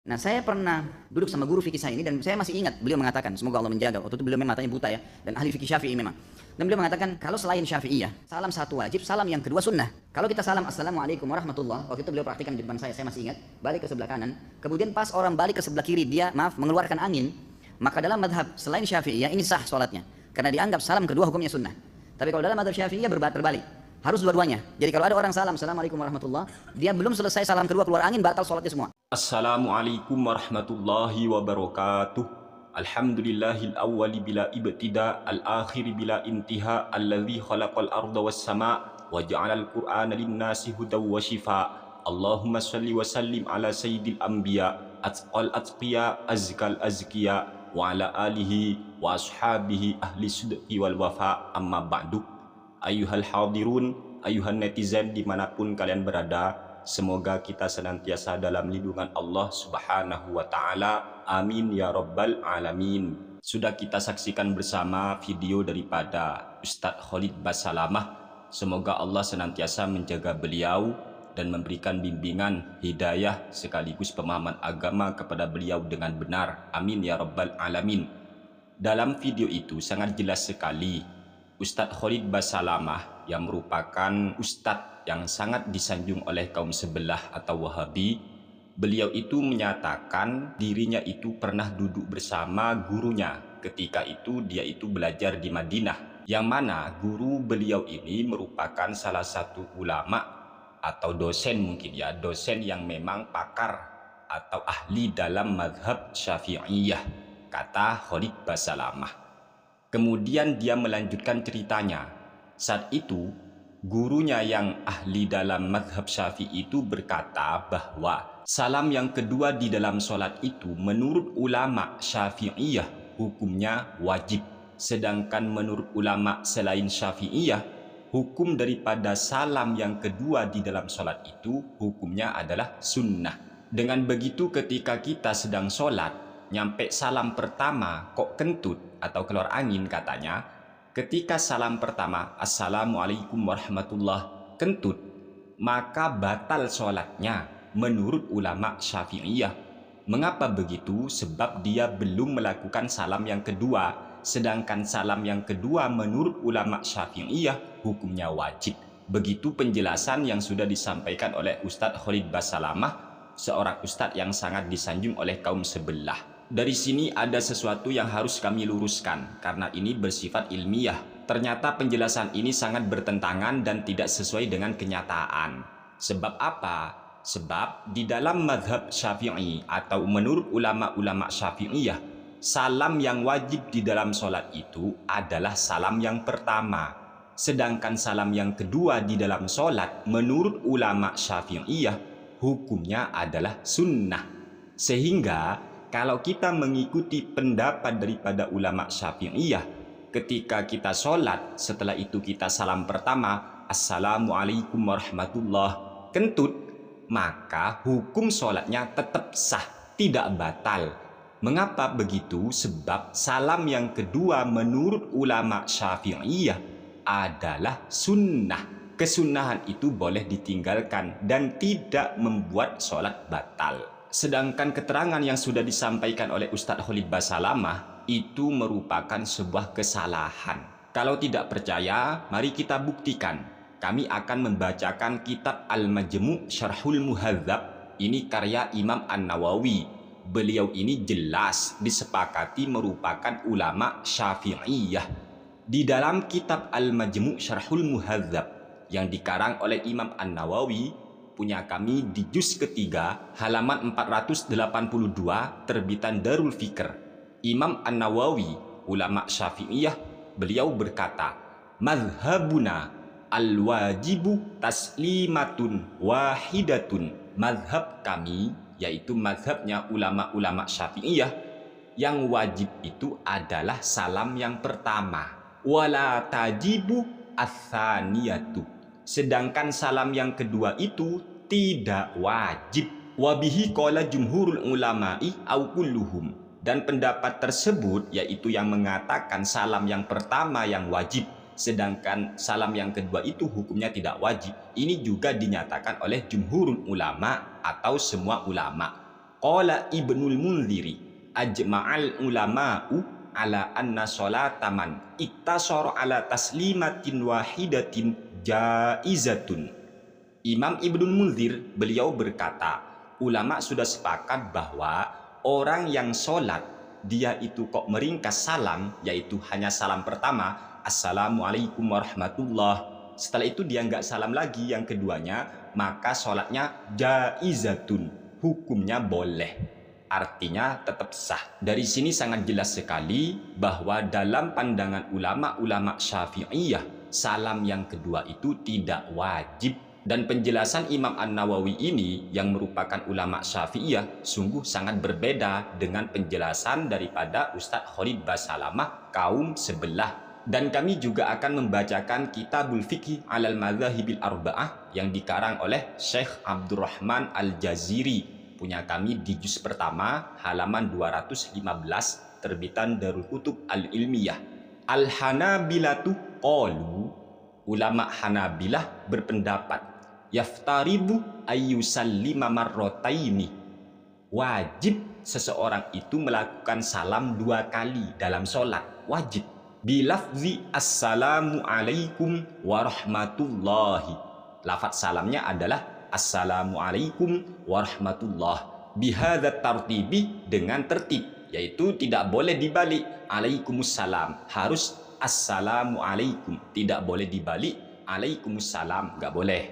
Nah, saya pernah duduk sama guru fikih saya ini dan saya masih ingat beliau mengatakan, semoga Allah menjaga. Waktu itu beliau memang matanya buta ya, dan ahli fikih Syafi'i memang. Dan beliau mengatakan, kalau selain Syafi'iyah, salam satu wajib, salam yang kedua sunnah. Kalau kita salam assalamualaikum warahmatullah, waktu itu beliau praktikan di depan saya masih ingat, balik ke sebelah kanan. Kemudian pas orang balik ke sebelah kiri, dia mengeluarkan angin, maka dalam madhab selain Syafi'iyah ini sah sholatnya, karena dianggap salam kedua hukumnya sunnah. Tapi kalau dalam madhab Syafi'iyah terbalik, harus dua-duanya. Jadi kalau ada orang salam assalamualaikum warahmatullah, dia belum selesai salam kedua keluar angin, batal sholatnya semua. Assalamualaikum warahmatullahi wabarakatuh. Alhamdulillahil awwali bila ibtida, al-akhiri bila intiha, alladzi khalaqal arda was sama wa ja'alal qur'ana lin-nasi hudaw wa shifa. Allahumma shalli wa sallim ala sayyidil anbiya, atqal atqiya, azkal azkiya, wa ala alihi wa ashabihi ahli sidqi wal wafa. Amma ba'du. Ayuhal hadirun, ayuhan netizen dimanapun kalian berada, semoga kita senantiasa dalam lindungan Allah Subhanahu wa Ta'ala. Amin ya Rabbal Alamin. Sudah kita saksikan bersama video daripada Ustadz Khalid Basalamah. Semoga Allah senantiasa menjaga beliau dan memberikan bimbingan, hidayah sekaligus pemahaman agama kepada beliau dengan benar. Amin ya Rabbal Alamin. Dalam video itu sangat jelas sekali Ustadz Khalid Basalamah yang merupakan ustadz yang sangat disanjung oleh kaum sebelah atau Wahabi, beliau itu menyatakan dirinya itu pernah duduk bersama gurunya ketika itu dia itu belajar di Madinah, yang mana guru beliau ini merupakan salah satu ulama atau dosen, mungkin ya, dosen yang memang pakar atau ahli dalam mazhab Syafi'iyah, kata Khalid Basalamah. Kemudian dia melanjutkan ceritanya. Saat itu gurunya yang ahli dalam mazhab Syafi'i itu berkata bahwa salam yang kedua di dalam sholat itu menurut ulama Syafi'iyah hukumnya wajib. Sedangkan menurut ulama selain Syafi'iyah, hukum daripada salam yang kedua di dalam sholat itu hukumnya adalah sunnah. Dengan begitu ketika kita sedang sholat, nyampe salam pertama kok kentut atau keluar angin katanya, ketika salam pertama assalamualaikum warahmatullah kentut, maka batal sholatnya menurut ulama Syafi'iyah. Mengapa begitu? Sebab dia belum melakukan salam yang kedua, sedangkan salam yang kedua menurut ulama Syafi'iyah hukumnya wajib. Begitu penjelasan yang sudah disampaikan oleh Ustadz Khalid Basalamah, seorang ustadz yang sangat disanjung oleh kaum sebelah. Dari sini ada sesuatu yang harus kami luruskan karena ini bersifat ilmiah. Ternyata penjelasan ini sangat bertentangan dan tidak sesuai dengan kenyataan. Sebab apa? Sebab di dalam mazhab Syafi'i atau menurut ulama-ulama Syafi'iyah, salam yang wajib di dalam sholat itu adalah salam yang pertama. Sedangkan salam yang kedua di dalam sholat menurut ulama Syafi'iyah hukumnya adalah sunnah. Sehingga kalau kita mengikuti pendapat daripada ulama Syafi'iyah, ketika kita sholat, setelah itu kita salam pertama, assalamualaikum warahmatullah kentut, maka hukum sholatnya tetap sah, tidak batal. Mengapa begitu? Sebab salam yang kedua menurut ulama Syafi'iyah adalah sunnah. Kesunnahan itu boleh ditinggalkan dan tidak membuat sholat batal. Sedangkan keterangan yang sudah disampaikan oleh Ustadz Khalid Basalamah itu merupakan sebuah kesalahan. Kalau tidak percaya, mari kita buktikan. Kami akan membacakan kitab Al-Majmu' Syarhul Muhadzab. Ini karya Imam An-Nawawi. Beliau ini jelas disepakati merupakan ulama Syafi'iyah. Di dalam kitab Al-Majmu' Syarhul Muhadzab yang dikarang oleh Imam An-Nawawi, punya kami di juz ketiga halaman 482 terbitan Darul Fikr, Imam An-Nawawi ulama Syafi'iyah, beliau berkata, mazhabuna al-wajibu taslimatun wahidatun. Mazhab kami, yaitu mazhabnya ulama-ulama Syafi'iyah, yang wajib itu adalah salam yang pertama, wala tajibu ats-tsaniyatu. Sedangkan salam yang kedua itu tidak wajib. Wabihi qala jumhurul ulama'i au kulluhum. Dan pendapat tersebut yaitu yang mengatakan salam yang pertama yang wajib, sedangkan salam yang kedua itu hukumnya tidak wajib. Ini juga dinyatakan oleh jumhurul ulama atau semua ulama. Qala Ibnul Munziri ajma'al ulama'u ala anna sholataman iktasara ala taslimatin wahidatin jaizatun. Imam Ibnul Munzir beliau berkata, ulama sudah sepakat bahwa orang yang sholat dia itu kok meringkas salam, yaitu hanya salam pertama, assalamualaikum warahmatullah. Setelah itu dia nggak salam lagi yang keduanya, maka sholatnya jaizatun, hukumnya boleh. Artinya tetap sah. Dari sini sangat jelas sekali bahwa dalam pandangan ulama-ulama Syafi'iyah, salam yang kedua itu tidak wajib. Dan penjelasan Imam An-Nawawi ini yang merupakan ulama Syafi'iyah sungguh sangat berbeda dengan penjelasan daripada Ustadz Khalid Basalamah kaum sebelah. Dan kami juga akan membacakan Kitabul Fiqh alal Madzahibil Arba'ah yang dikarang oleh Syekh Abdurrahman Al-Jaziri. Punya kami di juz pertama halaman 215 terbitan Darul Kutub Al-Ilmiyah. Al-Hanabilatu qalu, ulama Hanabilah berpendapat, yaftaridu ayyusallima marrotaini, wajib seseorang itu melakukan salam 2 kali dalam sholat, wajib. Bilafzi assalamu alaikum warahmatullahi, lafaz salamnya adalah assalamualaikum warahmatullah. Bihadat tartibi, dengan tertib, yaitu tidak boleh dibalik alaikumussalam, harus assalamualaikum, tidak boleh dibalik alaikumussalam, nggak boleh.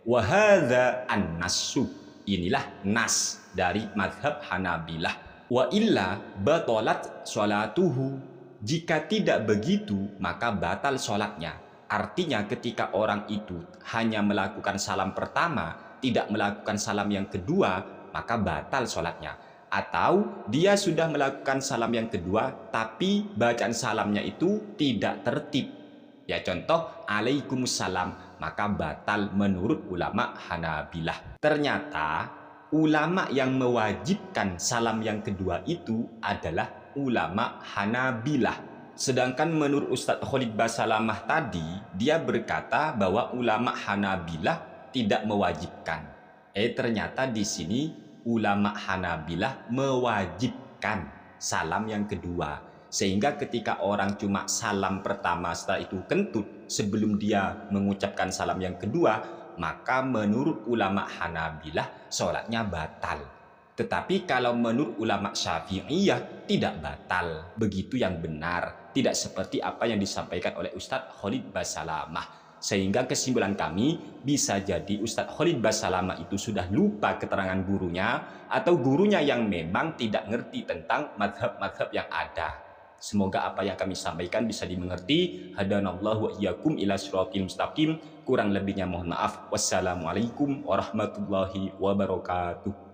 Wahadha an-nassu, inilah nas dari mazhab Hanabilah. Wa illa batalat sholatuhu, jika tidak begitu maka batal sholatnya. Artinya ketika orang itu hanya melakukan salam pertama, tidak melakukan salam yang kedua, maka batal sholatnya. Atau dia sudah melakukan salam yang kedua, tapi bacaan salamnya itu tidak tertib. Ya contoh, alaikumussalam, maka batal menurut ulama Hanabilah. Ternyata ulama yang mewajibkan salam yang kedua itu adalah ulama Hanabilah. Sedangkan menurut Ustadz Khalid Basalamah tadi, dia berkata bahwa ulama Hanabilah tidak mewajibkan. Ternyata di sini ulama Hanabilah mewajibkan salam yang kedua. Sehingga ketika orang cuma salam pertama setelah itu kentut sebelum dia mengucapkan salam yang kedua, maka menurut ulama Hanabilah sholatnya batal. Tetapi kalau menurut ulama Syafi'iyah tidak batal. Begitu yang benar, tidak seperti apa yang disampaikan oleh Ustadz Khalid Basalamah. Sehingga kesimpulan kami, bisa jadi Ustadz Khalid Basalamah itu sudah lupa keterangan gurunya, atau gurunya yang memang tidak ngerti tentang madhab-madhab yang ada. Semoga apa yang kami sampaikan bisa dimengerti. Hadanallahu wa iyyakum ila siratal mustaqim. Kurang lebihnya mohon maaf. Wassalamualaikum warahmatullahi wabarakatuh.